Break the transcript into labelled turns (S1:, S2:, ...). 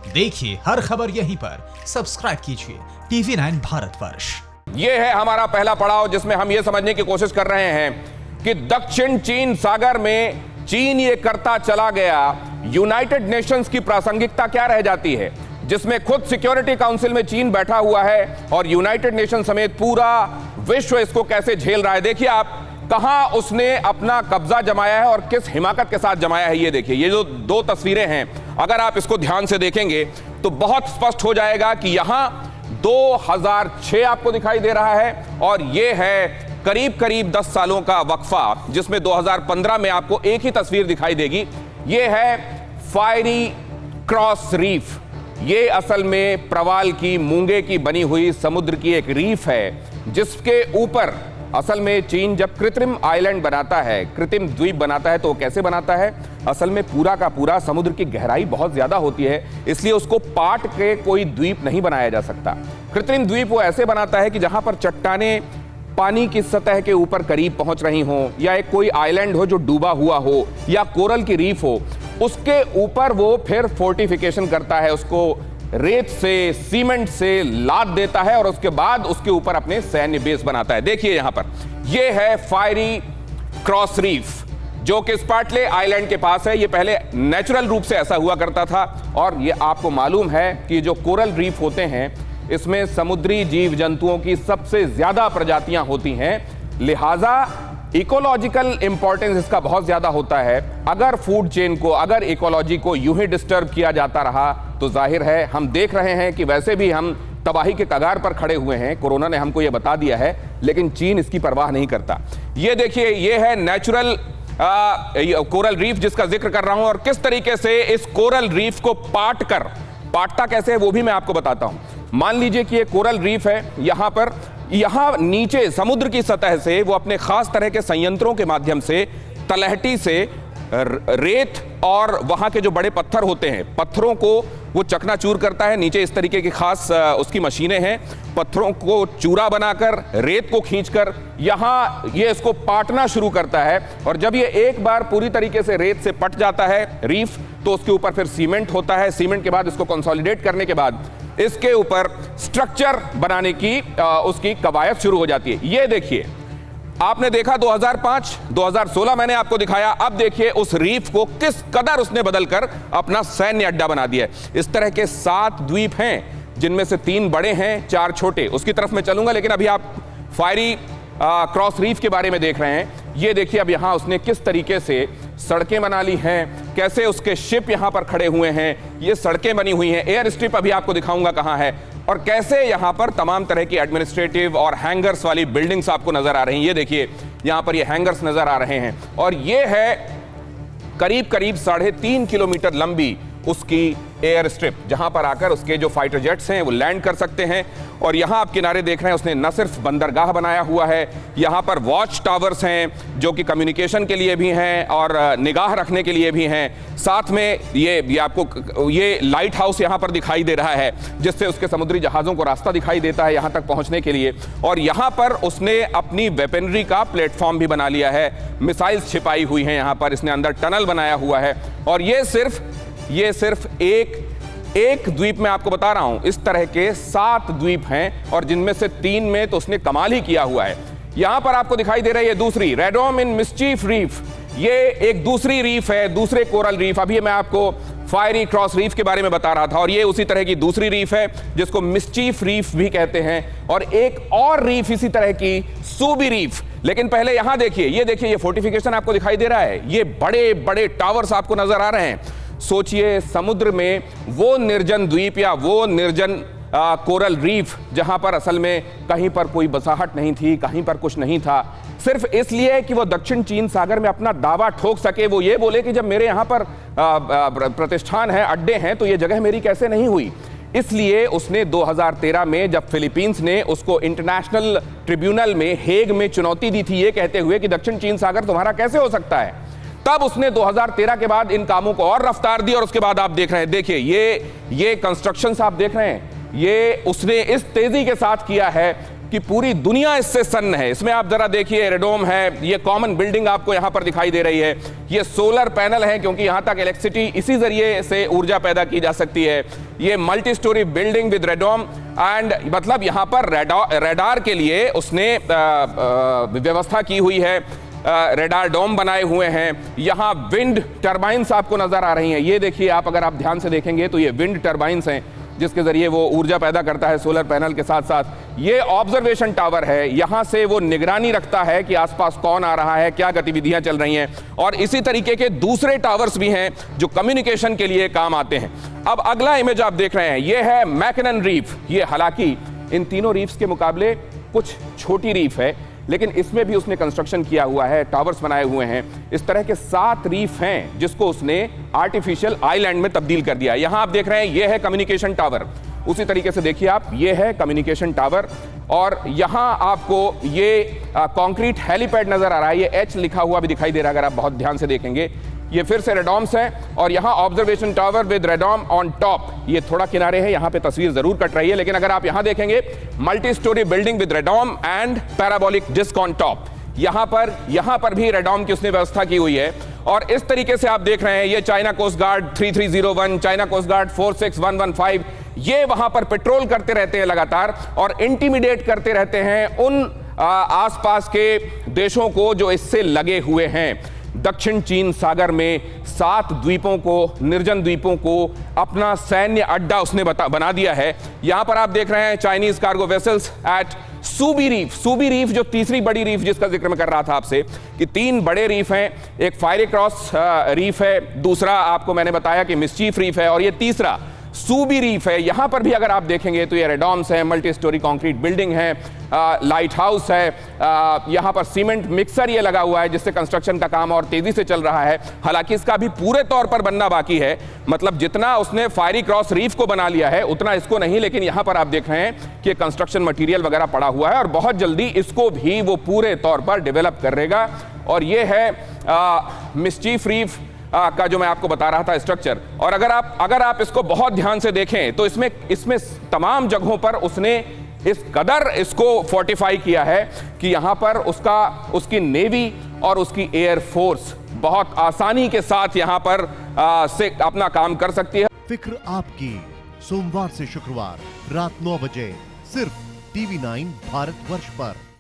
S1: देखिए हर खबर यहीं पर, सब्सक्राइब कीजिए TV9 भारतवर्ष।
S2: ये है हमारा पहला पड़ाव जिसमें हम ये समझने की कोशिश कर रहे हैं कि दक्षिण चीन सागर में चीन ये करता चला गया, यूनाइटेड नेशंस की प्रासंगिकता क्या रह जाती है, जिसमें खुद सिक्योरिटी काउंसिल में चीन बैठा हुआ है और यूनाइटेड नेशन समेत पूरा विश्व इसको कैसे झेल रहा है। देखिए आप कहां उसने अपना कब्जा जमाया है और किस हिमाकत के साथ जमाया है। ये देखिए, ये जो दो तस्वीरें हैं, अगर आप इसको ध्यान से देखेंगे तो बहुत स्पष्ट हो जाएगा कि यहां 2006 आपको दिखाई दे रहा है और ये है करीब करीब 10 सालों का वक्फा, जिसमें 2015 में आपको एक ही तस्वीर दिखाई देगी। ये है फायरी क्रॉस रीफ। ये असल में प्रवाल की, मूंगे की बनी हुई समुद्र की एक रीफ है, जिसके ऊपर असल में चीन जब कृत्रिम आइलैंड बनाता है, कृत्रिम द्वीप बनाता है, तो वो कैसे बनाता है, असल में पूरा का पूरा समुद्र की गहराई बहुत ज्यादा होती है, इसलिए उसको पाट के कोई द्वीप नहीं बनाया जा सकता। कृत्रिम द्वीप वो ऐसे बनाता है कि जहां पर चट्टानें पानी की सतह के ऊपर करीब पहुंच रही हों, या एक कोई आइलैंड हो जो डूबा हुआ हो, या कोरल की रीफ हो, उसके ऊपर वो फिर फोर्टिफिकेशन करता है, उसको रेत से, सीमेंट से लाद देता है और उसके बाद उसके ऊपर अपने सैन्य बेस बनाता है। देखिए यहां पर ये है फायरी क्रॉस रीफ, जो कि स्पार्टले आइलैंड के पास है। ये पहले नेचुरल रूप से ऐसा हुआ करता था और ये आपको मालूम है कि जो कोरल रीफ होते हैं, इसमें समुद्री जीव जंतुओं की सबसे ज्यादा प्रजातियां होती हैं, लिहाजा इकोलॉजिकल इंपॉर्टेंस इसका बहुत ज्यादा होता है। अगर फूड चेन को, अगर इकोलॉजी को यूं ही डिस्टर्ब किया जाता रहा तो जाहिर है, हम देख रहे हैं कि वैसे भी हम तबाही के कगार पर खड़े हुए हैं, कोरोना ने हमको ये बता दिया है, लेकिन चीन इसकी परवाह नहीं करता। ये देखिए, ये है नेचुरल कोरल रीफ जिसका जिक्र कर रहा हूं, और किस तरीके से इस कोरल रीफ को पाटता कैसे है वो भी मैं आपको बताता हूं। मान लीजिए कि ये कोरल रीफ है, यहां नीचे समुद्र की सतह से वो अपने खास तरह के संयंत्रों के माध्यम से तलहटी से रेत और वहां के जो बड़े पत्थर होते हैं, पत्थरों को वो चकनाचूर करता है। नीचे इस तरीके की खास उसकी मशीनें हैं, पत्थरों को चूरा बनाकर, रेत को खींचकर यहां ये इसको पाटना शुरू करता है। और जब ये एक बार पूरी तरीके से रेत से पट जाता है रीफ, तो उसके ऊपर फिर सीमेंट होता है। सीमेंट के बाद इसको कंसोलिडेट करने के बाद इसके ऊपर स्ट्रक्चर बनाने की उसकी कवायद शुरू हो जाती है। ये देखिए, आपने देखा 2005, 2016 मैंने आपको दिखाया, अब देखिए उस रीफ को किस कदर उसने बदलकर अपना सैन्य अड्डा बना दिया है। इस तरह के 7 द्वीप हैं, जिनमें से 3 बड़े हैं, 4 छोटे। उसकी तरफ मैं चलूंगा, लेकिन अभी आप फायरी क्रॉस रीफ के बारे में देख रहे हैं। ये देखिए अब यहां उसने किस तरीके से सड़कें बना ली हैं, कैसे उसके शिप यहां पर खड़े हुए हैं, ये सड़कें बनी हुई हैं। एयर स्ट्रिप अभी आपको दिखाऊंगा कहां है, और कैसे यहां पर तमाम तरह की एडमिनिस्ट्रेटिव और हैंगर्स वाली बिल्डिंग्स आपको नजर आ रही हैं। ये देखिए यहां पर ये हैंगर्स नजर आ रहे हैं, और ये है करीब करीब 3.5 किलोमीटर लंबी उसकी एयर स्ट्रिप, जहां पर आकर उसके जो फाइटर जेट्स हैं वो लैंड कर सकते हैं। और यहां आप किनारे देख रहे हैं, उसने न सिर्फ बंदरगाह बनाया हुआ है, यहां पर वॉच टावर्स हैं जो कि कम्युनिकेशन के लिए भी हैं और निगाह रखने के लिए भी हैं। साथ में ये आपको ये लाइट हाउस यहां पर दिखाई दे रहा है, जिससे उसके समुद्री जहाज़ों को रास्ता दिखाई देता है यहां तक पहुंचने के लिए। और यहां पर उसने अपनी वेपनरी का प्लेटफॉर्म भी बना लिया है, मिसाइल्स छिपाई हुई हैं यहां पर, इसने अंदर टनल बनाया हुआ है। और ये सिर्फ एक द्वीप में आपको बता रहा हूं, इस तरह के 7 द्वीप हैं, और जिनमें से 3 में तो उसने कमाल ही किया हुआ है। यहां पर आपको दिखाई दे रही है दूसरी रेडोम इन मिस्चीफ रीफ, ये एक दूसरी रीफ है, दूसरे कोरल रीफ। अभी मैं आपको फायरी क्रॉस रीफ के बारे में बता रहा था, और ये उसी तरह की दूसरी रीफ है जिसको मिस्चीफ रीफ भी कहते हैं। और एक और रीफ इसी तरह की सूबी रीफ। लेकिन पहले यहां देखिए, ये देखिए, ये फोर्टिफिकेशन आपको दिखाई दे रहा है, ये बड़े बड़े टावर्स आपको नजर आ रहे हैं। सोचिए समुद्र में वो निर्जन द्वीप या वो निर्जन कोरल रीफ, जहां पर असल में कहीं पर कोई बसाहट नहीं थी, कहीं पर कुछ नहीं था, सिर्फ इसलिए कि वो दक्षिण चीन सागर में अपना दावा ठोक सके। वो ये बोले कि जब मेरे यहां पर प्रतिष्ठान है, अड्डे हैं, तो ये जगह मेरी कैसे नहीं हुई। इसलिए उसने 2013 में जब फिलीपींस ने उसको इंटरनेशनल ट्रिब्यूनल में, हेग में चुनौती दी थी, ये कहते हुए कि दक्षिण चीन सागर तुम्हारा कैसे हो सकता है, तब उसने 2013 के बाद इन कामों को और रफ्तार दी। और उसके बाद आप देख रहे हैं, देखिए ये कंस्ट्रक्शंस आप देख रहे हैं, ये उसने इस तेजी के साथ किया है कि पूरी दुनिया इससे सन्न है। इसमें आप जरा देखिए, एरोड्रोम है, ये कॉमन बिल्डिंग आपको यहां पर दिखाई दे रही है, ये सोलर पैनल है क्योंकि यहां तक इलेक्ट्रिसिटी इसी जरिए से ऊर्जा पैदा की जा सकती है। ये multi storey building with radome and मतलब यहां पर रेडार के लिए उसने व्यवस्था की हुई है, रेडार डोम बनाए हुए हैं। यहां विंड टर्बाइंस आपको नजर आ रही हैं, ये देखिए आप, अगर आप ध्यान से देखेंगे तो ये विंड टर्बाइंस हैं जिसके जरिए वो ऊर्जा पैदा करता है सोलर पैनल के साथ साथ। ये ऑब्जर्वेशन टावर है, यहां से वो निगरानी रखता है कि आसपास कौन आ रहा है, क्या गतिविधियां चल रही हैं। और इसी तरीके के दूसरे टावर्स भी हैं जो कम्युनिकेशन के लिए काम आते हैं। अब अगला इमेज आप देख रहे हैं, ये है मैकनन रीफ। ये हालांकि इन तीनों रीफ्स के मुकाबले कुछ छोटी रीफ है, लेकिन इसमें भी उसने कंस्ट्रक्शन किया हुआ है, टावर्स बनाए हुए हैं। इस तरह के 7 रीफ हैं जिसको उसने आर्टिफिशियल आइलैंड में तब्दील कर दिया। यहां आप देख रहे हैं, ये है कम्युनिकेशन टावर। उसी तरीके से देखिए आप, ये है कम्युनिकेशन टावर और यहां आपको ये कंक्रीट हेलीपैड नजर आ रहा है। ये एच लिखा हुआ भी दिखाई दे रहा है अगर आप बहुत ध्यान से देखेंगे। ये फिर से रेडॉम्स है और यहाँ observation tower with radome on top. ये थोड़ा किनारे है, यहाँ पे तस्वीर जरूर कट रही है, लेकिन अगर आप यहाँ देखेंगे, multi storey building with radome and parabolic disc on top. यहाँ पर भी रेडॉम की उसने व्यवस्था की हुई है। और इस तरीके से आप देख रहे हैं, ये China coast guard 3301, China coast guard 46115, ये वहां पर पेट्रोल करते रहते हैं लगातार और इंटिमिडेट करते रहते हैं उन आसपास के देशों को जो इससे लगे हुए हैं। दक्षिण चीन सागर में 7 द्वीपों को, निर्जन द्वीपों को अपना सैन्य अड्डा उसने बना दिया है। यहां पर आप देख रहे हैं Chinese cargo vessels at Subi Reef. Subi Reef जो तीसरी बड़ी रीफ जिसका जिक्र मैं कर रहा था आपसे कि 3 बड़े रीफ हैं, एक फायरी क्रॉस रीफ है, दूसरा आपको मैंने बताया कि मिस्चीफ रीफ है और ये तीसरा सूबी रीफ है। यहां पर भी अगर आप देखेंगे तो ये रेडॉम्स है, मल्टी स्टोरी कंक्रीट बिल्डिंग है, लाइट हाउस है, यहां पर सीमेंट मिक्सर ये लगा हुआ है जिससे कंस्ट्रक्शन का काम और तेजी से चल रहा है। हालांकि इसका भी पूरे तौर पर बनना बाकी है, मतलब जितना उसने फायरी क्रॉस रीफ को बना लिया है उतना इसको नहीं, लेकिन यहां पर आप देख रहे हैं कि कंस्ट्रक्शन मटेरियल वगैरह पड़ा हुआ है और बहुत जल्दी इसको भी वो पूरे तौर पर डेवलप करेगा। और ये है मिस्चीफ रीफ का जो मैं आपको बता रहा था स्ट्रक्चर। और अगर आप इसको बहुत ध्यान से देखें तो इसमें तमाम जगहों पर उसने इस कदर इसको फोर्टिफाई किया है कि यहां पर उसकी नेवी और उसकी एयर फोर्स बहुत आसानी के साथ यहां पर से अपना काम कर सकती है।
S3: फिक्र आपकी, सोमवार से शुक्रवार रात 9 बजे सिर्फ TV9 भारतवर्ष पर।